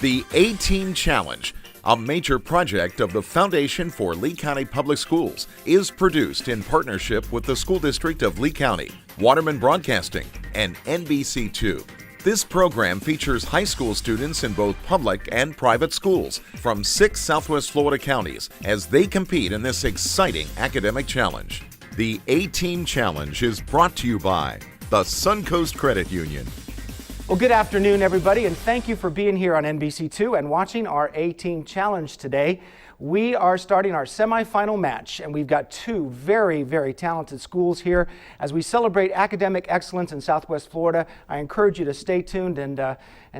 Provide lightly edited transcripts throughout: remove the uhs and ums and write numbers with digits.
The A-Team Challenge, a major project of the Foundation for Lee County Public Schools, is produced in partnership with the School District of Lee County, Waterman Broadcasting, and NBC2. This program features high school students in both public and private schools from 6 Southwest Florida counties as they compete in this exciting academic challenge. The A-Team Challenge is brought to you by the Suncoast Credit Union. Well, good afternoon, everybody, and thank you for being here on NBC2 and watching our A-Team Challenge today. We are starting our semifinal match, and we've got 2 very, very talented schools here. As we celebrate academic excellence in Southwest Florida, I encourage you to stay tuned and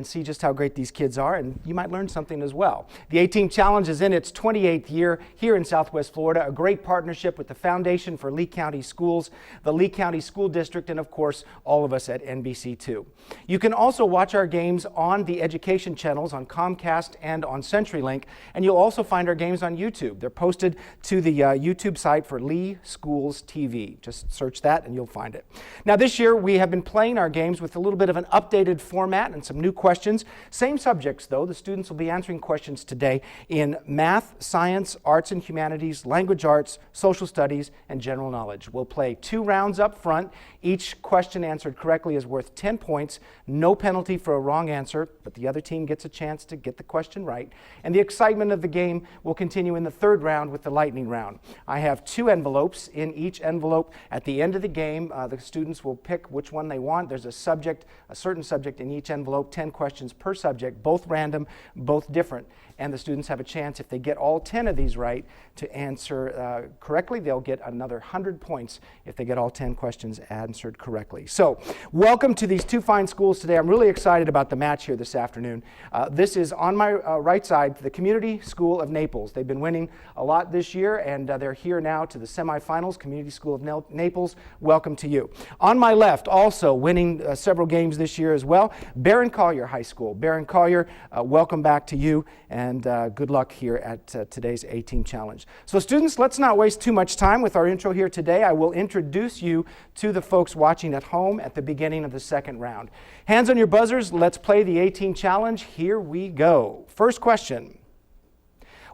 see just how great these kids are, and you might learn something as well. The A-Team Challenge is in its 28th year here in Southwest Florida, a great partnership with the Foundation for Lee County Schools, the Lee County School District, and of course, all of us at NBC2. You can also watch our games on the education channels on Comcast and on CenturyLink, and you'll also find our games on YouTube. They're posted to the YouTube site for Lee Schools TV. Just search that and you'll find it. Now this year we have been playing our games with a little bit of an updated format and some new questions. Same subjects though. The students will be answering questions today in math, science, arts and humanities, language arts, social studies, and general knowledge. We'll play 2 rounds up front. Each question answered correctly is worth 10 points. No penalty for a wrong answer, but the other team gets a chance to get the question right. And the excitement of the game will continue in the 3rd round with the lightning round. I have 2 envelopes. In each envelope, at the end of the game, the students will pick which one they want. There's a certain subject in each envelope, 10 questions per subject, both random, both different. And the students have a chance, if they get all 10 of these right, to answer correctly. They'll get another 100 points if they get all 10 questions answered correctly. So, welcome to these 2 fine schools today. I'm really excited about the match here this afternoon. This is on my right side, the Community School of Naples. They've been winning a lot this year, and they're here now to the semifinals. Community School of Naples, welcome to you. On my left, also winning several games this year as well, Barron Collier High School. Barron Collier, welcome back to you, and good luck here at today's A-Team Challenge. So students, let's not waste too much time with our intro here today. I will introduce you to the folks watching at home at the beginning of the 2nd round. Hands on your buzzers, let's play the A-Team Challenge. Here we go. First question.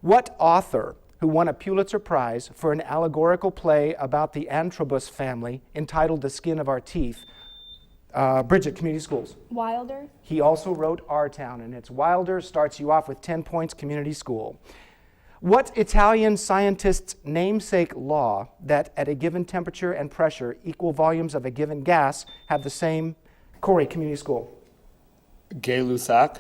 What author who won a Pulitzer Prize for an allegorical play about the Antrobus family entitled The Skin of Our Teeth? Bridget, Community Schools. Wilder. He also wrote Our Town, and it's Wilder. Starts you off with 10 points, Community School. What Italian scientist's namesake law that at a given temperature and pressure, equal volumes of a given gas have the same? Corey, Community School. Gay-Lussac.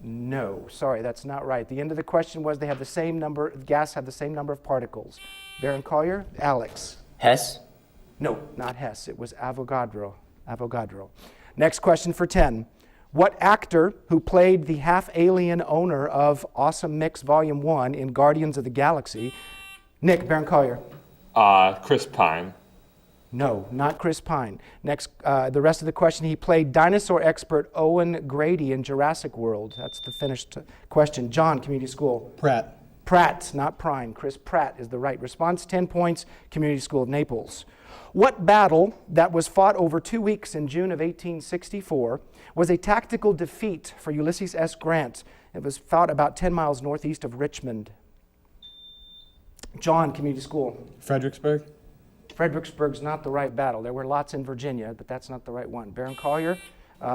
No, sorry, that's not right. The end of the question was they have the same number, gas have the same number of particles. Barron Collier, Alex. Hess. No, not Hess. It was Avogadro. Next question for 10. What actor who played the half-alien owner of Awesome Mix Volume 1 in Guardians of the Galaxy? Nick, Barron Collier. Chris Pine. No, not Chris Pine. Next, the rest of the question, he played dinosaur expert Owen Grady in Jurassic World. That's the finished question. John, Community School. Pratt, not Prine. Chris Pratt is the right response. 10 points, Community School of Naples. What battle that was fought over 2 weeks in June of 1864 was a tactical defeat for Ulysses S. Grant? It was fought about 10 miles northeast of Richmond. John, Community School. Fredericksburg. Fredericksburg's not the right battle. There were lots in Virginia, but that's not the right one. Barron Collier.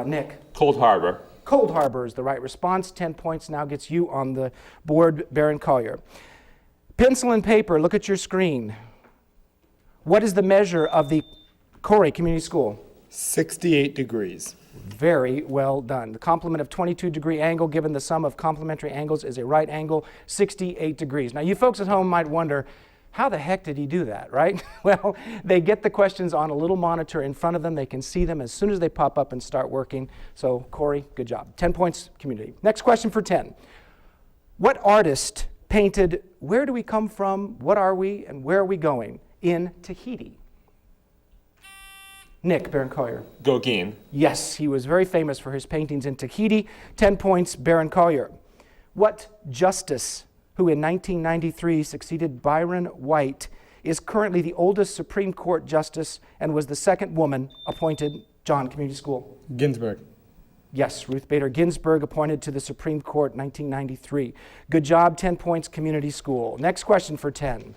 Nick. Cold Harbor. Cold Harbor is the right response. 10 points now gets you on the board, Barron Collier. Pencil and paper, look at your screen. What is the measure of the Corey, Community School? 68 degrees. Very well done. The complement of 22-degree angle given the sum of complementary angles is a right angle, 68 degrees. Now you folks at home might wonder, how the heck did he do that, right? Well, they get the questions on a little monitor in front of them. They can see them as soon as they pop up and start working. So Corey, good job. 10 points, community. Next question for 10. What artist painted Where Do We Come From, What Are We, and Where Are We Going in Tahiti? Nick, Barron Collier. Gauguin. Yes, he was very famous for his paintings in Tahiti. 10 points, Barron Collier. What justice who in 1993 succeeded Byron White is currently the oldest Supreme Court justice and was the second woman appointed? John, Community School. Ginsburg. Yes, Ruth Bader Ginsburg, appointed to the Supreme Court 1993. Good job, 10 points, community school. Next question for 10.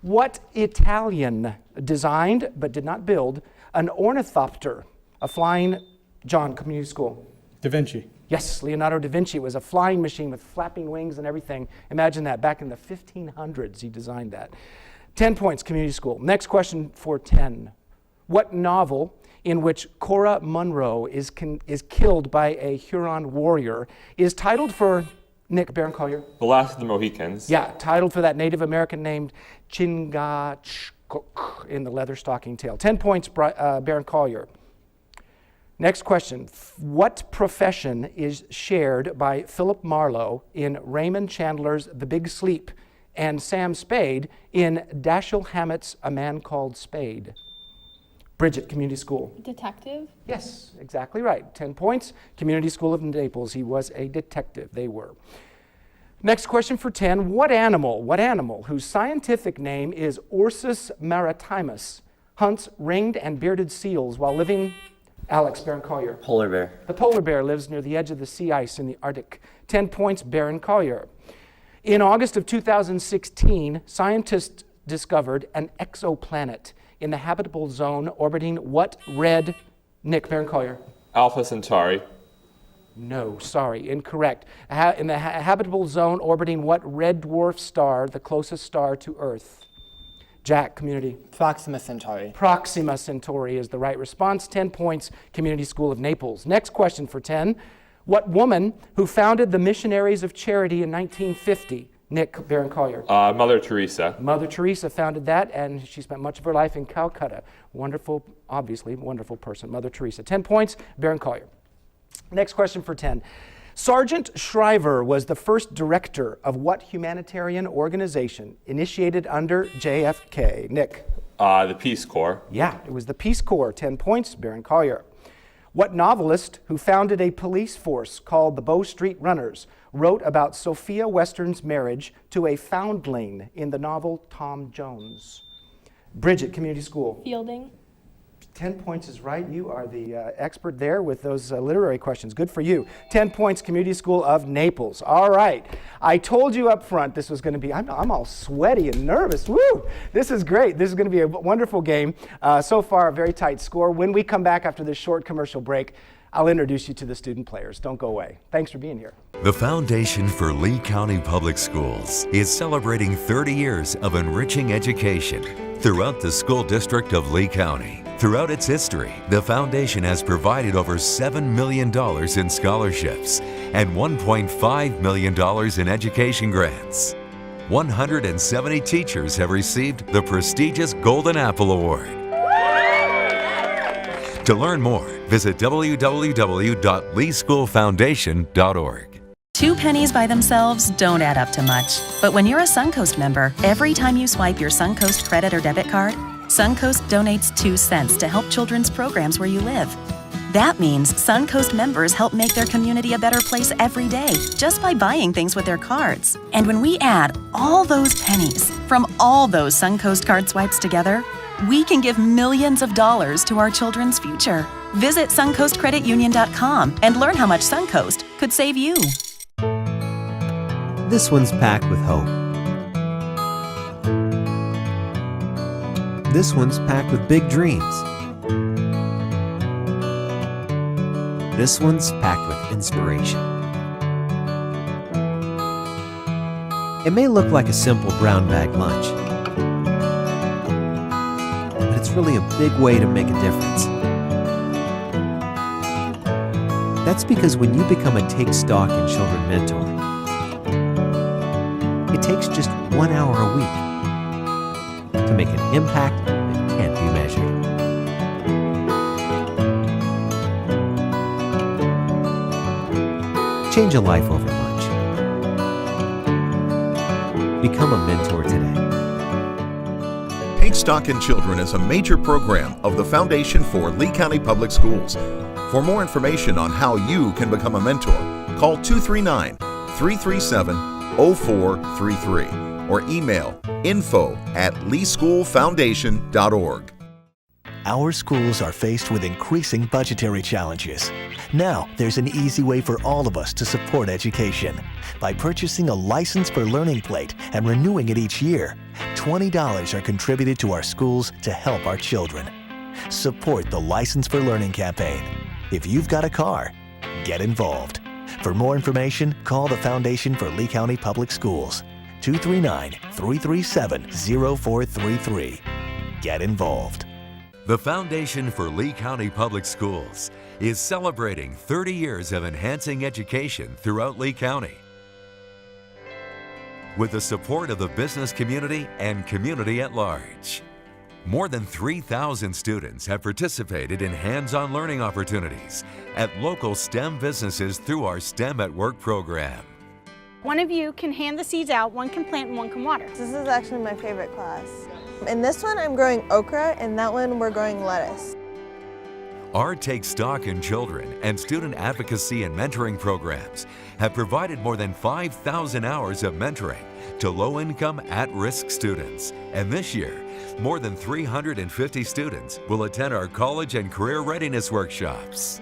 What Italian designed, but did not build, an ornithopter, a flying, John, community school? Da Vinci. Yes, Leonardo da Vinci. It was a flying machine with flapping wings and everything. Imagine that, back in the 1500s he designed that. 10 points, community school. Next question for 10. What novel in which Cora Munro is killed by a Huron warrior is titled for, Nick Baron-Collier? The Last of the Mohicans. Yeah, titled for that Native American named Chingachgook in the Leatherstocking Tale. 10 points, Baron-Collier. Next question. What profession is shared by Philip Marlowe in Raymond Chandler's The Big Sleep and Sam Spade in Dashiell Hammett's A Man Called Spade? Bridget, community school. Detective? Yes, exactly right. 10 points. Community School of Naples. He was a detective. They were. Next question for 10. What animal whose scientific name is Ursus maritimus hunts ringed and bearded seals while living, Alex Baron-Collier? Polar bear. The polar bear lives near the edge of the sea ice in the Arctic. 10 points, Baron-Collier. In August of 2016, scientists discovered an exoplanet in the habitable zone orbiting what red, Nick Baron-Collier? Alpha Centauri. No, sorry, incorrect. In the habitable zone orbiting what red dwarf star, the closest star to Earth? Jack, community. Proxima Centauri. Proxima Centauri is the right response. 10 points, Community School of Naples. Next question for 10. What woman who founded the Missionaries of Charity in 1950? Nick Baron-Collier. Mother Teresa. Mother Teresa founded that, and she spent much of her life in Calcutta. Wonderful, obviously, wonderful person, Mother Teresa. 10 points, Baron-Collier. Next question for 10. Sergeant Shriver was the first director of what humanitarian organization initiated under JFK? Nick? The Peace Corps. Yeah, it was the Peace Corps. 10 points, Baron-Collier. What novelist who founded a police force called the Bow Street Runners wrote about Sophia Western's marriage to a foundling in the novel Tom Jones? Bridget, community school. Fielding? 10 points is right. You are the expert there with those literary questions. Good for you. 10 points, Community School of Naples. All right. I told you up front this was going to be, I'm all sweaty and nervous. Woo! This is great. This is going to be a wonderful game. So far, a very tight score. When we come back after this short commercial break, I'll introduce you to the student players. Don't go away. Thanks for being here. The Foundation for Lee County Public Schools is celebrating 30 years of enriching education throughout the school district of Lee County. Throughout its history, the foundation has provided over $7 million in scholarships and $1.5 million in education grants. 170 teachers have received the prestigious Golden Apple Award. To learn more, visit www.leeschoolfoundation.org. 2 pennies by themselves don't add up to much. But when you're a Suncoast member, every time you swipe your Suncoast credit or debit card, Suncoast donates 2 cents to help children's programs where you live. That means Suncoast members help make their community a better place every day just by buying things with their cards. And when we add all those pennies from all those Suncoast card swipes together, we can give millions of dollars to our children's future. Visit SuncoastCreditUnion.com and learn how much Suncoast could save you. This one's packed with hope. This one's packed with big dreams. This one's packed with inspiration. It may look like a simple brown bag lunch, but it's really a big way to make a difference. That's because when you become a Take Stock in Children mentor, it takes just 1 hour a week to make an impact that can't be measured. Change a life over lunch. Become a mentor today. Take Stock in Children is a major program of the Foundation for Lee County Public Schools. For more information on how you can become a mentor, call 239-337-0433 or email info@leeschoolfoundation.org. Our schools are faced with increasing budgetary challenges. Now, there's an easy way for all of us to support education. By purchasing a License for Learning plate and renewing it each year, $20 are contributed to our schools to help our children. Support the License for Learning campaign. If you've got a car, get involved. For more information, call the Foundation for Lee County Public Schools, 239-337-0433. Get involved. The Foundation for Lee County Public Schools is celebrating 30 years of enhancing education throughout Lee County. With the support of the business community and community at large. More than 3,000 students have participated in hands-on learning opportunities at local STEM businesses through our STEM at Work program. One of you can hand the seeds out, one can plant and one can water. This is actually my favorite class. In this one, I'm growing okra, and that one, we're growing lettuce. Our Take Stock in Children and student advocacy and mentoring programs have provided more than 5,000 hours of mentoring to low-income, at-risk students. And this year, more than 350 students will attend our college and career readiness workshops.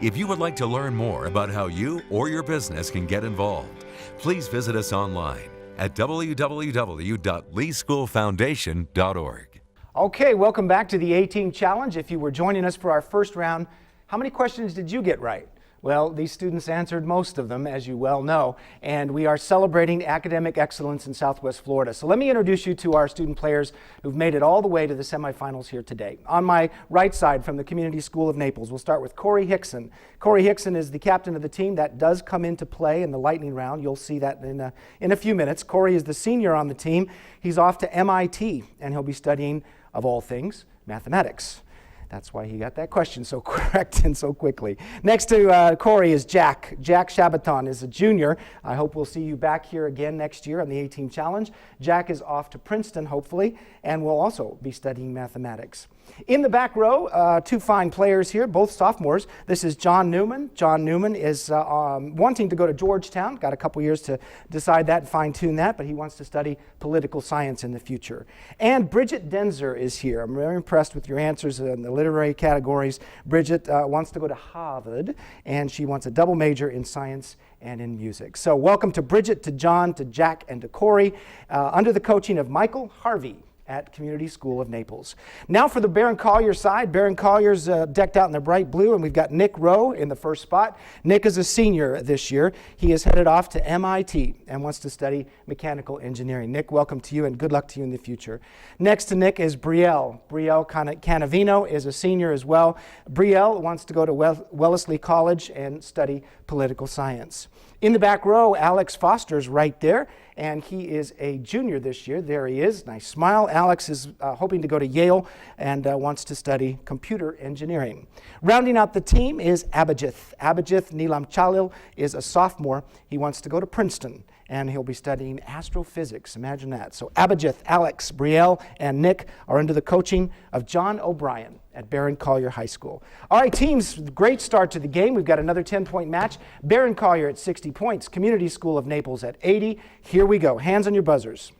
If you would like to learn more about how you or your business can get involved, please visit us online at www.leeschoolfoundation.org. Okay, welcome back to the A-Team Challenge. If you were joining us for our first round, how many questions did you get right? Well, these students answered most of them, as you well know, and we are celebrating academic excellence in Southwest Florida. So let me introduce you to our student players who've made it all the way to the semifinals here today. On my right side from the Community School of Naples, we'll start with Corey Hickson. Corey Hickson is the captain of the team. That does come into play in the lightning round. You'll see that in a few minutes. Corey is the senior on the team. He's off to MIT, and he'll be studying, of all things, mathematics. That's why he got that question so correct and so quickly. Next to Corey is Jack. Jack Shabaton is a junior. I hope we'll see you back here again next year on the A-Team Challenge. Jack is off to Princeton, hopefully, and will also be studying mathematics. In the back row, two fine players here, both sophomores. This is John Newman. John Newman is wanting to go to Georgetown. Got a couple years to decide that and fine-tune that, but he wants to study political science in the future. And Bridget Denzer is here. I'm very impressed with your answers in the literary categories. Bridget wants to go to Harvard, and she wants a double major in science and in music. So welcome to Bridget, to John, to Jack, and to Corey, under the coaching of Michael Harvey at Community School of Naples. Now for the Barron Collier side. Barron Collier's decked out in the bright blue, and we've got Nick Rowe in the first spot. Nick is a senior this year. He is headed off to MIT and wants to study mechanical engineering. Nick, welcome to you and good luck to you in the future. Next to Nick is Brielle. Brielle Canavino is a senior as well. Brielle wants to go to Wellesley College and study political science. In the back row, Alex Foster's right there, and he is a junior this year. There he is, nice smile. Alex is hoping to go to Yale and wants to study computer engineering. Rounding out the team is Abhijith. Abhijith Neelam Chalil is a sophomore. He wants to go to Princeton, and he'll be studying astrophysics. Imagine that. So Abhijith, Alex, Brielle, and Nick are under the coaching of John O'Brien at Barron Collier High School. All right, teams, great start to the game. We've got another 10-point match. Barron Collier at 60 points, Community School of Naples at 80. Here we go. Hands on your buzzers.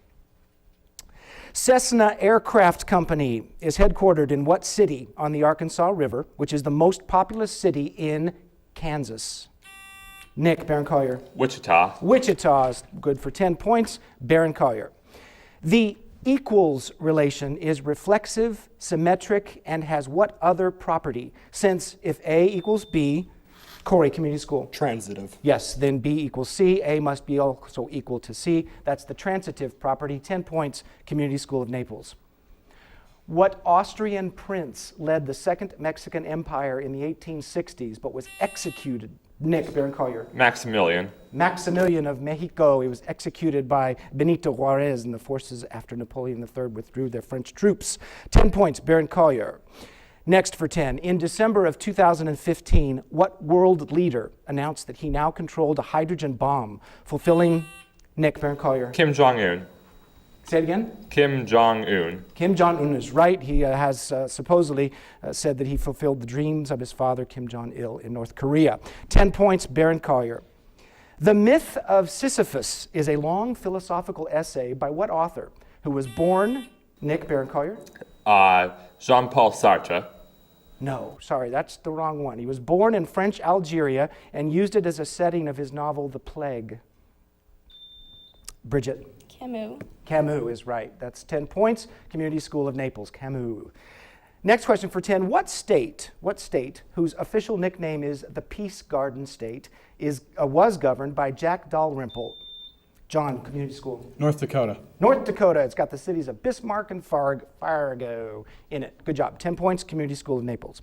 Cessna Aircraft Company is headquartered in what city on the Arkansas River, which is the most populous city in Kansas? Nick, Barron Collier. Wichita. Wichita is good for 10 points. Barron Collier. The equals relation is reflexive, symmetric, and has what other property? Since if A equals B, Corey, Community School. Transitive. Yes, then B equals C. A must be also equal to C. That's the transitive property. 10 points, Community School of Naples. What Austrian prince led the Second Mexican Empire in the 1860s but was executed? Nick, Barron Collier. Maximilian. Maximilian of Mexico. He was executed by Benito Juarez and the forces after Napoleon III withdrew their French troops. 10 points, Barron Collier. Next for 10. In December of 2015, what world leader announced that he now controlled a hydrogen bomb, fulfilling, Nick, Barron Collier? Kim Jong-un. Say it again? Kim Jong-un. Kim Jong-un is right. He has supposedly said that he fulfilled the dreams of his father, Kim Jong-il, in North Korea. 10 points, Barron Collier. The Myth of Sisyphus is a long philosophical essay by what author who was born, Nick, Barron Collier? Jean-Paul Sartre. No, sorry, that's the wrong one. He was born in French Algeria and used it as a setting of his novel, The Plague. Bridget. Camus. Camus is right. That's 10 points. Community School of Naples, Camus. Next question for 10. What state, whose official nickname is the Peace Garden State, was governed by Jack Dalrymple? John, Community School. North Dakota. North Dakota. It's got the cities of Bismarck and Fargo in it. Good job. 10 points, Community School of Naples.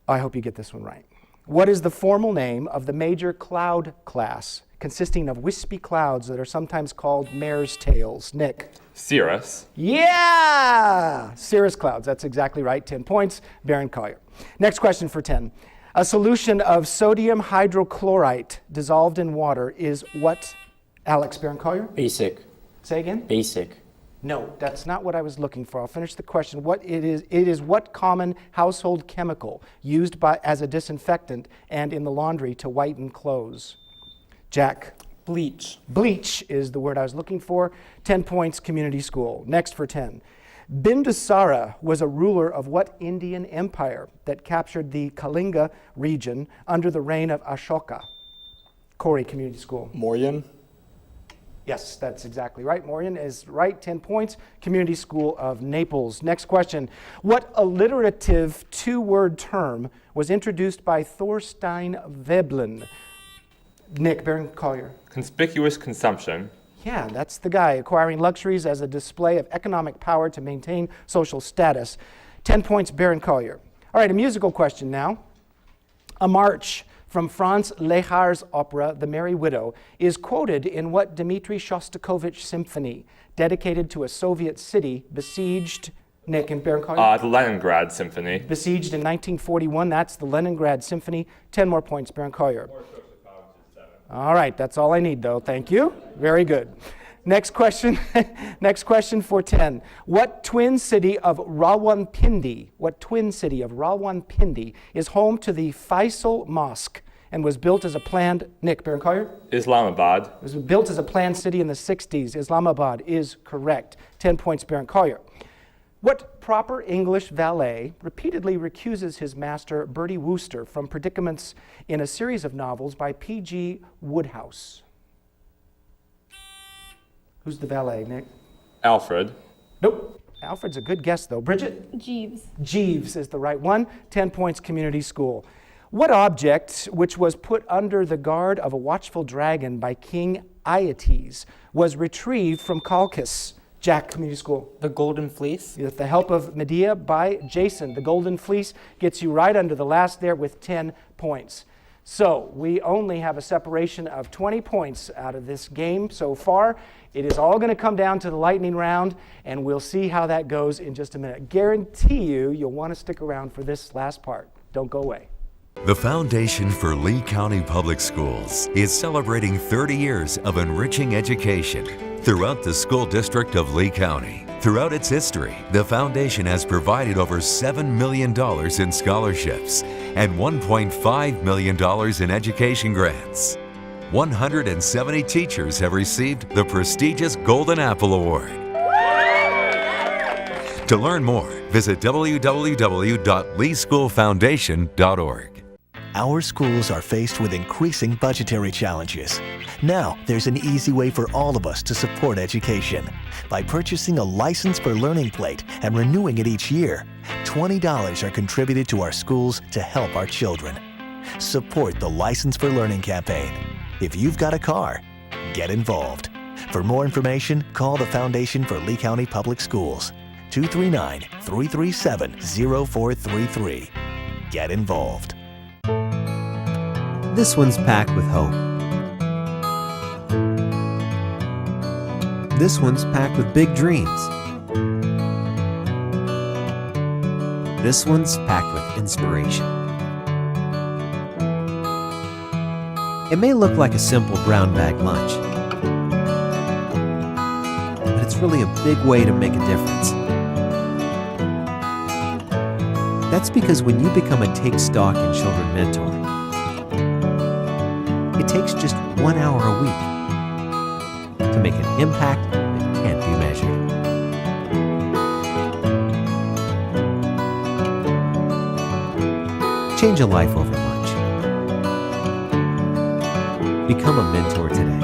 I hope you get this one right. What is the formal name of the major cloud class, consisting of wispy clouds that are sometimes called mare's tails? Nick. Cirrus. Yeah! Cirrus clouds. That's exactly right. 10 points. Baron Collier. Next question for 10. A solution of sodium hydrochlorite dissolved in water is what? Alex, Baron Collier? Basic. Say again? Basic. No, that's not what I was looking for. I'll finish the question. What it is what common household chemical used as a disinfectant and in the laundry to whiten clothes? Jack. Bleach. Bleach is the word I was looking for. 10 points, Community School. Next for 10. Bindusara was a ruler of what Indian empire that captured the Kalinga region under the reign of Ashoka? Corey, Community School. Mauryan. Yes, that's exactly right. Mauryan is right. 10 points. Community School of Naples. Next question. What alliterative two-word term was introduced by Thorstein Veblen? Nick, Baron Collier. Conspicuous consumption. Yeah, that's the guy, acquiring luxuries as a display of economic power to maintain social status. 10 points, Baron Collier. All right, a musical question now. A march from Franz Lehar's opera, The Merry Widow, is quoted in what Dmitri Shostakovich symphony, dedicated to a Soviet city besieged, Nick and Baron Collier? The Leningrad Symphony. Besieged in 1941, that's the Leningrad Symphony. 10 more points, Baron Collier. All right, that's all I need, though. Thank you. Very good. Next question. Next question for 10. What twin city of Rawalpindi is home to the Faisal Mosque and was built as a planned, Nick, Baron Collier? Islamabad. It was built as a planned city in the 60s. Islamabad is correct. 10 points, Baron Collier. What proper English valet repeatedly recuses his master, Bertie Wooster, from predicaments in a series of novels by P.G. Wodehouse? Who's the valet, Nick? Alfred. Nope. Alfred's a good guess, though. Bridget? Jeeves. Jeeves is the right one. 10 points, Community School. What object, which was put under the guard of a watchful dragon by King Aeetes, was retrieved from Colchis? Jack, Community School. The Golden Fleece. With the help of Medea by Jason. The Golden Fleece gets you right under the last there with 10 points. So we only have a separation of 20 points out of this game so far. It is all going to come down to the lightning round, and we'll see how that goes in just a minute. Guarantee you'll want to stick around for this last part. Don't go away. The Foundation for Lee County Public Schools is celebrating 30 years of enriching education throughout the school district of Lee County. Throughout its history, the foundation has provided over $7 million in scholarships and $1.5 million in education grants. 170 teachers have received the prestigious Golden Apple Award. To learn more, visit www.leeschoolfoundation.org. Our schools are faced with increasing budgetary challenges. Now, there's an easy way for all of us to support education. By purchasing a License for Learning plate and renewing it each year, $20 are contributed to our schools to help our children. Support the License for Learning campaign. If you've got a car, get involved. For more information, call the Foundation for Lee County Public Schools, 239-337-0433. Get involved. This one's packed with hope. This one's packed with big dreams. This one's packed with inspiration. It may look like a simple brown bag lunch, but it's really a big way to make a difference. That's because when you become a Take Stock in Children mentor, it takes just 1 hour a week to make an impact that can't be measured. Change a life over lunch. Become a mentor today.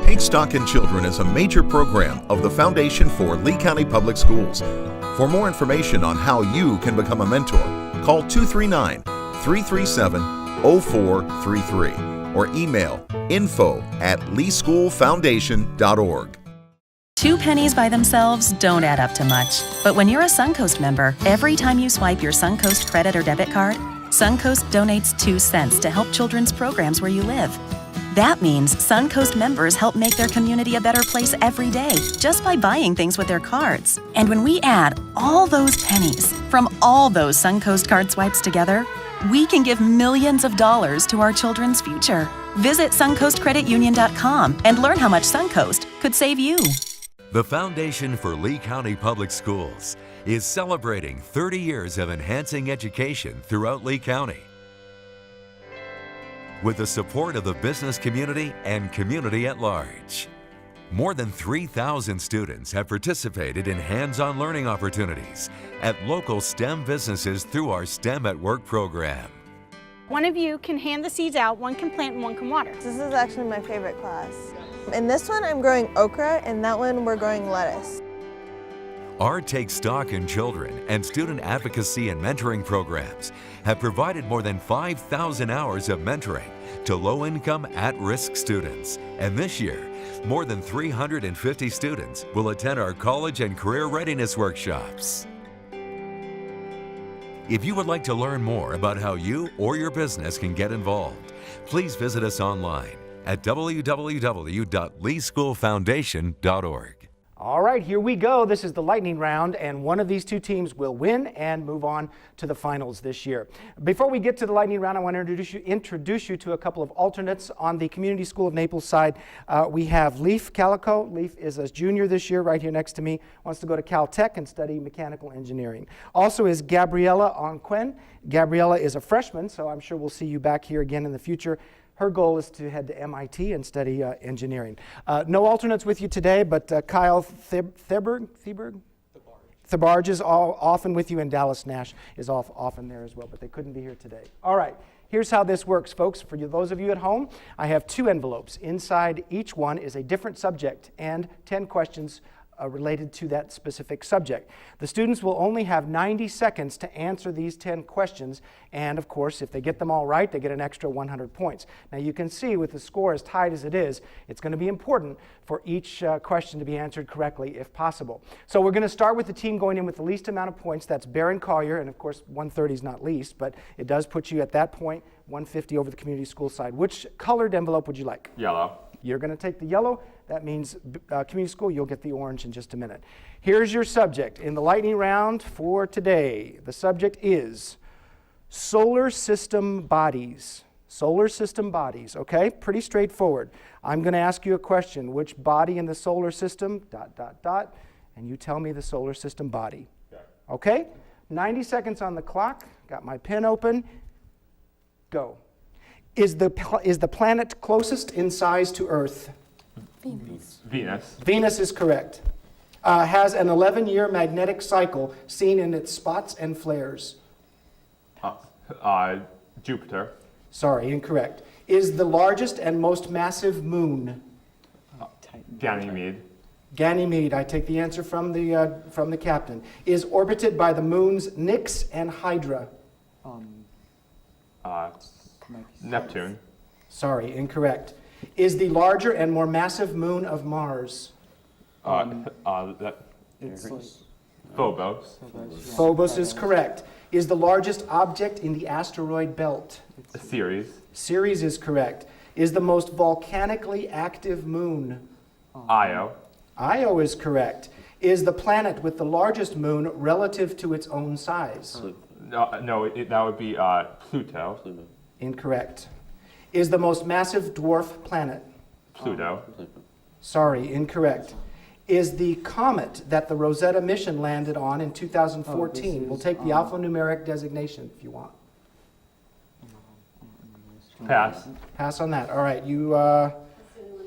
Take Stock in Children is a major program of the Foundation for Lee County Public Schools. For more information on how you can become a mentor, call 239-337-0433 or email info@leeschoolfoundation.org. 2 pennies by themselves don't add up to much. But when you're a Suncoast member, every time you swipe your Suncoast credit or debit card, Suncoast donates 2 cents to help children's programs where you live. That means Suncoast members help make their community a better place every day just by buying things with their cards. And when we add all those pennies from all those Suncoast card swipes together, we can give millions of dollars to our children's future. Visit suncoastcreditunion.com and learn how much Suncoast could save you. The Foundation for Lee County Public Schools is celebrating 30 years of enhancing education throughout Lee County. With the support of the business community and community at large. More than 3,000 students have participated in hands-on learning opportunities at local STEM businesses through our STEM at Work program. One of you can hand the seeds out, one can plant and one can water. This is actually my favorite class. In this one, I'm growing okra, and that one, we're growing lettuce. Our Take Stock in Children and student advocacy and mentoring programs have provided more than 5,000 hours of mentoring to low-income, at-risk students. And this year, more than 350 students will attend our college and career readiness workshops. If you would like to learn more about how you or your business can get involved, please visit us online at www.leeschoolfoundation.org. All right, here we go. This is the lightning round, and one of these 2 teams will win and move on to the finals this year. Before we get to the lightning round, I want to introduce you to a couple of alternates. On the Community School of Naples side, we have Leaf Calico. Leaf is a junior this year, right here next to me, wants to go to Caltech and study mechanical engineering. Also is Gabriella Onquen. Gabriella is a freshman, so I'm sure we'll see you back here again in the future. Her goal is to head to MIT and study engineering. No alternates with you today, but Kyle Thebarge is often with you, and Dallas Nash is often there as well, but they couldn't be here today. All right, here's how this works, folks. For those of you at home, I have 2 envelopes. Inside each one is a different subject and 10 questions related to that specific subject. The students will only have 90 seconds to answer these 10 questions, and of course, if they get them all right, they get an extra 100 points. Now you can see with the score as tight as it is, it's going to be important for each question to be answered correctly if possible. So we're going to start with the team going in with the least amount of points. That's Barron Collier, and of course 130 is not least, but it does put you at that point 150 over the community school side. Which colored envelope would you like? Yellow. You're going to take the yellow. That means community school, you'll get the orange in just a minute. Here's your subject in the lightning round for today. The subject is solar system bodies. Solar system bodies, okay? Pretty straightforward. I'm going to ask you a question. Which body in the solar system, ... and you tell me the solar system body. Okay? 90 seconds on the clock. Got my pen open. Go. Is the planet closest in size to Earth? Venus. Venus is correct. Has an 11-year magnetic cycle seen in its spots and flares. Jupiter. Sorry, incorrect. Is the largest and most massive moon? Ganymede. Ganymede. I take the answer from the captain. Is orbited by the moons Nix and Hydra. Neptune. Sorry, incorrect. Is the larger and more massive moon of Mars? Phobos. Phobos is correct. Is the largest object in the asteroid belt? Ceres. Ceres is correct. Is the most volcanically active moon? Io. Io is correct. Is the planet with the largest moon relative to its own size? No, that would be Pluto. Incorrect. Is the most massive dwarf planet? Pluto. Sorry, incorrect. Is the comet that the Rosetta mission landed on in 2014? We'll take the alphanumeric designation if you want. Pass. Pass on that. All right,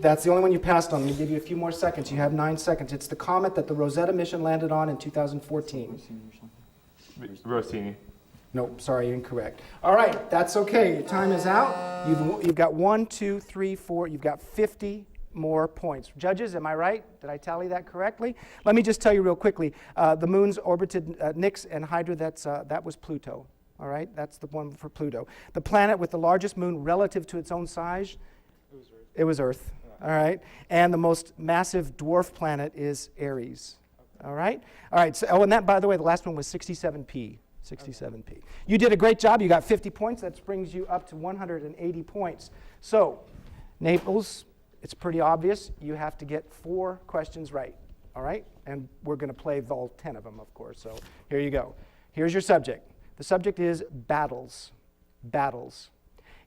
that's the only one you passed on. Let me give you a few more seconds. You have 9 seconds. It's the comet that the Rosetta mission landed on in 2014. Rossini. Nope, sorry, incorrect. All right, that's okay. Your time is out. You've got 1, 2, 3, 4. You've got 50 more points. Judges, am I right? Did I tally that correctly? Let me just tell you real quickly. The moons orbited Nix and Hydra. That was Pluto. All right, that's the one for Pluto. The planet with the largest moon relative to its own size. It was Earth. All right, and the most massive dwarf planet is Aries. All right. All right. So, and that, by the way, the last one was 67P. 67P. You did a great job. You got 50 points. That brings you up to 180 points. So, Naples, it's pretty obvious. You have to get 4 questions right. All right? And we're going to play all 10 of them, of course. So, here you go. Here's your subject. The subject is battles. Battles.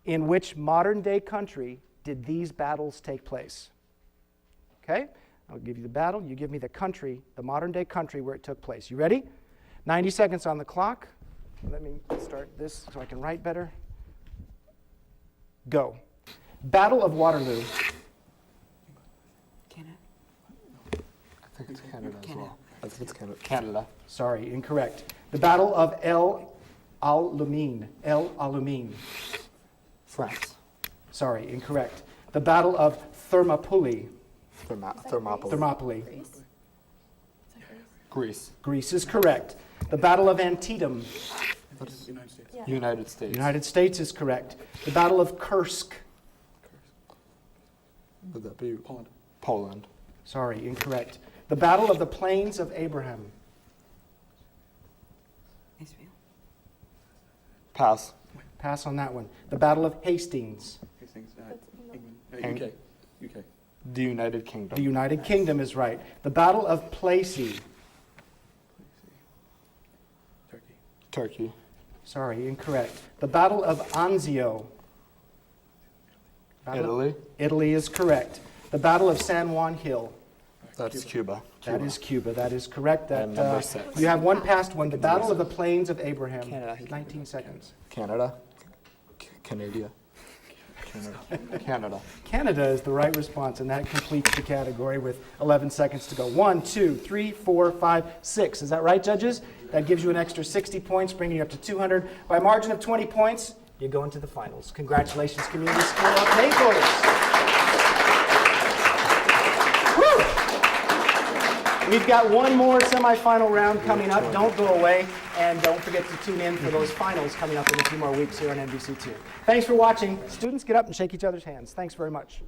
In which modern-day country did these battles take place? Okay? I'll give you the battle. You give me the country, the modern-day country where it took place. You ready? 90 seconds on the clock. Let me start this so I can write better. Go. Battle of Waterloo. Canada. I think it's Canada as well. I think it's Canada. Canada. Sorry, incorrect. The Battle of El Alamein. El Alamein. France. Sorry, incorrect. The Battle of Thermopylae. Thermopylae. Thermopylae. Greece. Greece is correct. The Battle of Antietam. United States. United States. United States is correct. The Battle of Kursk. Would that be Poland? Poland. Sorry, incorrect. The Battle of the Plains of Abraham. Israel. Pass. Pass on that one. The Battle of Hastings. England. UK. The United Kingdom. The United Kingdom is right. The Battle of Plassey. Turkey. Sorry, incorrect. The Battle of Anzio. Italy. Italy is correct. The Battle of San Juan Hill. That's Cuba. That is Cuba. That is correct. And number 6. You have one past one. The Battle of the Plains of Abraham. Canada. 19 seconds. Canada. Canada. Canada. Canada is the right response, and that completes the category with 11 seconds to go. 1, 2, 3, 4, 5, 6. Is that right, judges? That gives you an extra 60 points, bringing you up to 200. By a margin of 20 points, you go into the finals. Congratulations, Community School of Naples. We've got one more semifinal round coming up. Don't go away, and don't forget to tune in for those finals coming up in a few more weeks here on NBC2. Thanks for watching. Students, get up and shake each other's hands. Thanks very much.